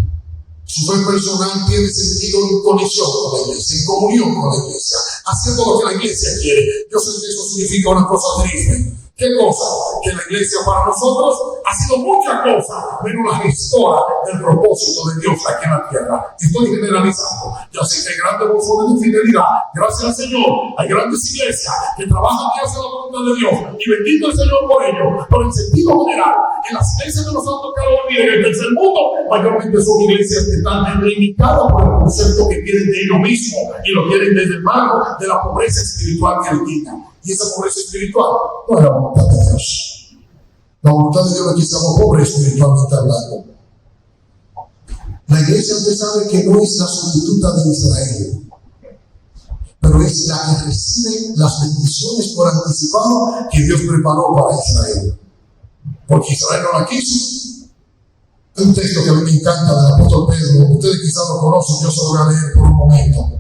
Su fe personal tiene sentido en conexión con la iglesia, en comunión con la iglesia, haciendo lo que la iglesia quiere. Yo sé que eso significa una cosa triste. ¿Qué cosa? Que la iglesia para nosotros ha sido muchas cosas, menos la gestora del propósito de Dios aquí en la tierra. Estoy generalizando. Ya sé que hay grandes bolsones de fidelidad. Gracias al Señor. Hay grandes iglesias que trabajan y hacen la voluntad de Dios. Y bendito el Señor por ello. Pero en sentido general, en las iglesias que nos han tocado vivir en el tercer mundo, mayormente son iglesias que están limitadas por el concepto que quieren de ellos mismos y lo quieren desde el mano de la pobreza espiritual que alquilan. Y esa pobreza espiritual no es la voluntad de Dios. La voluntad de Dios es que seamos pobres espiritualmente hablando. La iglesia, usted sabe que no es la sustituta de Israel, pero es la que recibe las bendiciones por anticipado que Dios preparó para Israel. Porque Israel no la quiso. Hay un texto que a mí me encanta del apóstol Pedro. Ustedes quizás lo conocen, yo se lo voy a leer por un momento.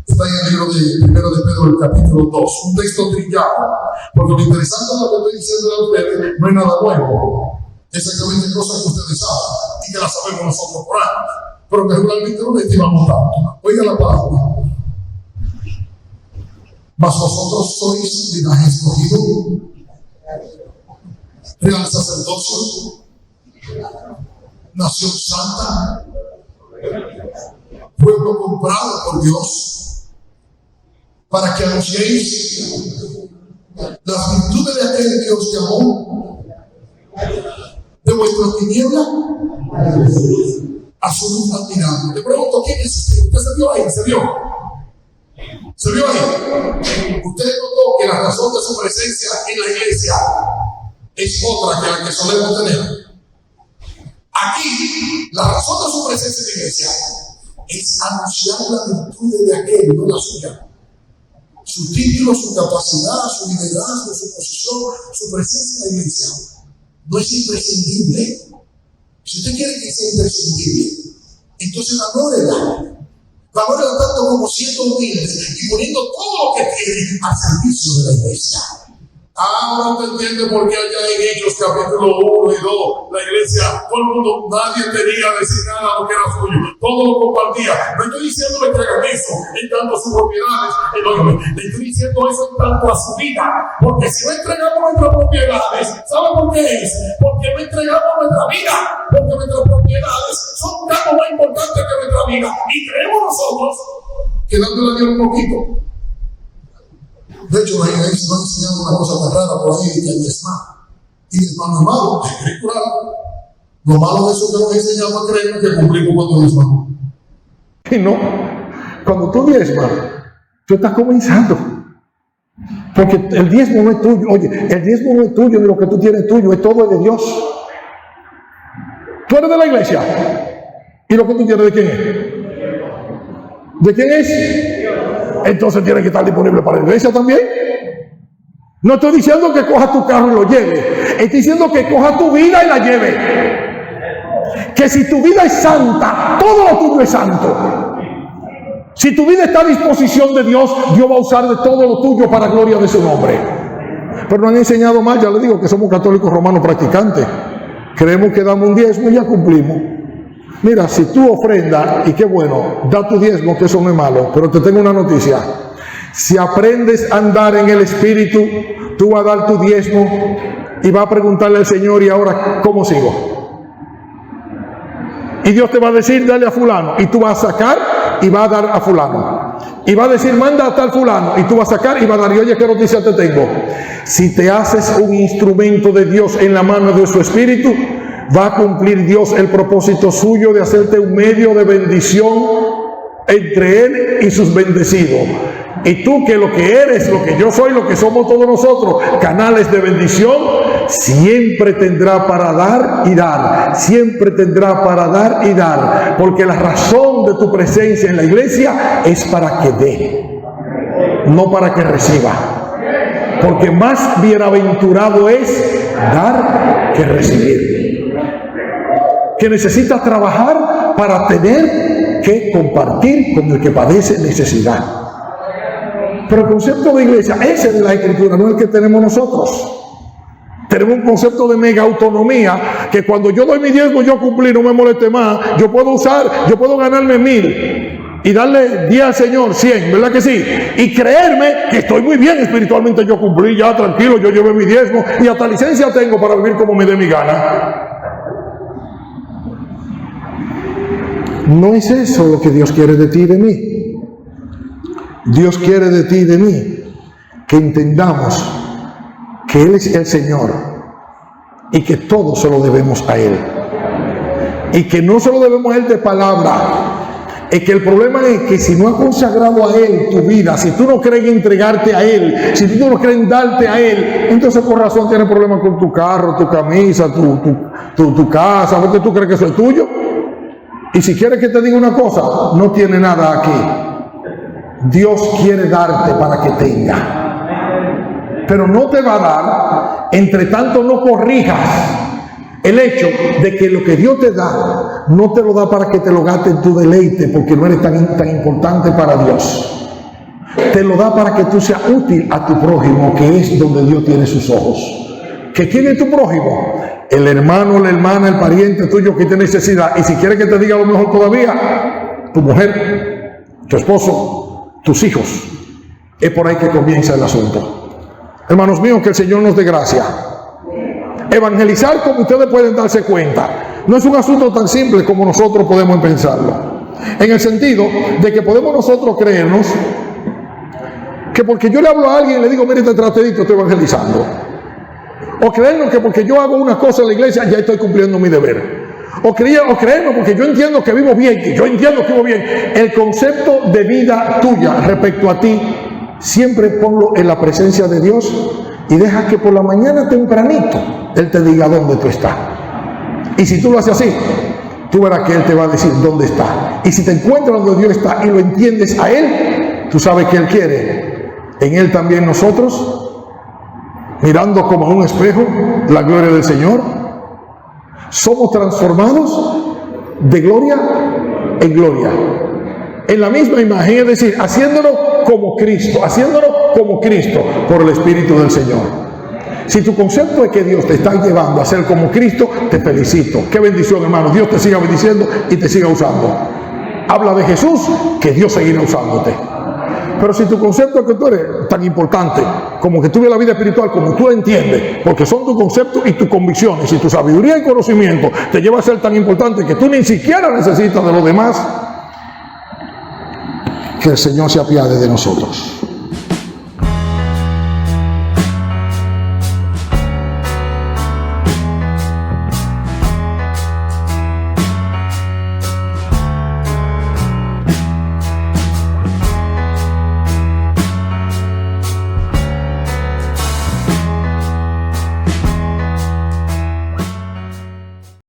Está en el libro de 1 de Pedro, el capítulo 2, un texto trillado, porque lo interesante de lo que estoy diciendo a ustedes no es nada nuevo, exactamente cosas que ustedes saben y que las sabemos nosotros por años, pero que regularmente no le estimamos tanto. Oiga la palabra: mas vosotros sois linaje escogido, real sacerdocio, nación santa, pueblo comprado por Dios, para que anunciéis las virtudes de aquel que os llamó de vuestra tiniebla a su luz admirable. Le pregunto, ¿quién es usted? ¿Usted se vio ahí? ¿Se vio? ¿Se vio ahí? Usted notó que la razón de su presencia en la iglesia es otra que la que solemos tener. Aquí, la razón de su presencia en la iglesia es anunciar la virtud de aquel, no la suya. Su título, su capacidad, su liderazgo, su posición, su presencia en la iglesia no es imprescindible. Si usted quiere que sea imprescindible, entonces valórela. Valórela tanto como siendo humilde y poniendo todo lo que tiene al servicio de la iglesia. Ahora te entiende por qué allá en Hechos capítulo 1 y 2, la iglesia, todo el mundo, nadie tenía decir nada lo que era suyo, todo lo compartía. No estoy diciendo que entregan eso en tanto a sus propiedades, le estoy diciendo eso en tanto a su vida, porque si no entregamos nuestras propiedades, ¿sabe por qué es? Porque no entregamos nuestra vida, porque nuestras propiedades son tanto más importantes que nuestra vida, y creemos nosotros que dándole a Dios un poquito. De hecho, ahí se va enseñando una cosa tan rara por ahí, que hay diezmar. Y diezmar no es malo, es escritural. Lo malo de eso que nos enseñamos a creer que cumplimos cuando diezmamos. Y no, cuando tú diezmas, tú estás comenzando. Porque el diezmo no es tuyo. Oye, el diezmo no es tuyo, ni lo que tú tienes es tuyo, es todo de Dios. Tú eres de la iglesia. ¿Y lo que tú tienes de quién es? ¿De quién es? Entonces tiene que estar disponible para la iglesia también. No estoy diciendo que cojas tu carro y lo lleves. Estoy diciendo que cojas tu vida y la lleves. Que si tu vida es santa, todo lo tuyo es santo. Si tu vida está a disposición de Dios, Dios va a usar de todo lo tuyo para gloria de su nombre. Pero no han enseñado mal, ya les digo que somos católicos romanos practicantes. Creemos que damos un diezmo y ya cumplimos. Mira, si tú ofrendas, y qué bueno, da tu diezmo, que eso no es malo, pero te tengo una noticia. Si aprendes a andar en el Espíritu, tú vas a dar tu diezmo y vas a preguntarle al Señor, ¿y ahora cómo sigo? Y Dios te va a decir, dale a fulano, y tú vas a sacar y vas a dar a fulano. Y va a decir, manda a tal fulano, y tú vas a sacar y vas a dar, y oye, ¿qué noticia te tengo? Si te haces un instrumento de Dios en la mano de su Espíritu, va a cumplir Dios el propósito suyo de hacerte un medio de bendición entre Él y sus bendecidos. Y tú, que lo que eres, lo que yo soy, lo que somos todos nosotros, canales de bendición, siempre tendrá para dar y dar. Siempre tendrá para dar y dar. Porque la razón de tu presencia en la iglesia es para que dé, no para que reciba. Porque más bienaventurado es dar que recibir. Que necesita trabajar para tener que compartir con el que padece necesidad. Pero el concepto de iglesia, ese de la Escritura, no es el que tenemos nosotros. Tenemos un concepto de mega autonomía, que cuando yo doy mi diezmo, yo cumplí, no me moleste más. Yo puedo ganarme 1000 y darle 10 al Señor, 100, ¿verdad que sí? Y creerme que estoy muy bien espiritualmente, yo cumplí ya, tranquilo, yo llevé mi diezmo y hasta licencia tengo para vivir como me dé mi gana. No es eso lo que Dios quiere de ti y de mí. Dios quiere de ti y de mí que entendamos que Él es el Señor y que todo se lo debemos a Él. Y que no se lo debemos a Él de palabra. Es que el problema es que si no has consagrado a Él tu vida, si tú no crees entregarte a Él, si tú no crees darte a Él, entonces por razón tienes problemas con tu carro, tu camisa, tu casa, porque tú crees que eso es tuyo. Y si quieres que te diga una cosa, no tiene nada aquí. Dios quiere darte para que tenga. Pero no te va a dar, entre tanto no corrijas el hecho de que lo que Dios te da, no te lo da para que te lo gastes en tu deleite, porque no eres tan importante para Dios. Te lo da para que tú seas útil a tu prójimo, que es donde Dios tiene sus ojos. ¿Que quién es tu prójimo? El hermano, la hermana, el pariente tuyo que tiene necesidad. Y si quiere que te diga lo mejor todavía, tu mujer, tu esposo, tus hijos. Es por ahí que comienza el asunto. Hermanos míos, que el Señor nos dé gracia. Evangelizar, como ustedes pueden darse cuenta, no es un asunto tan simple como nosotros podemos pensarlo. En el sentido de que podemos nosotros creernos que porque yo le hablo a alguien y le digo, mire, te tratadito, estoy evangelizando. O creernos que porque yo hago una cosa en la iglesia ya estoy cumpliendo mi deber. O creernos porque yo entiendo que vivo bien, El concepto de vida tuya respecto a ti, siempre ponlo en la presencia de Dios y deja que por la mañana tempranito Él te diga dónde tú estás. Y si tú lo haces así, tú verás que Él te va a decir dónde está. Y si te encuentras donde Dios está y lo entiendes a Él, tú sabes que Él quiere en Él también nosotros, mirando como a un espejo la gloria del Señor, somos transformados de gloria en gloria, en la misma imagen, es decir, haciéndonos como Cristo por el Espíritu del Señor. Si tu concepto es que Dios te está llevando a ser como Cristo, te felicito. Qué bendición, hermano. Dios te siga bendiciendo y te siga usando. Habla de Jesús, que Dios seguirá usándote. Pero si tu concepto es que tú eres tan importante, como que tú ves la vida espiritual como tú la entiendes, porque son tus conceptos y tus convicciones, y tu sabiduría y conocimiento te lleva a ser tan importante que tú ni siquiera necesitas de los demás, que el Señor se apiade de nosotros.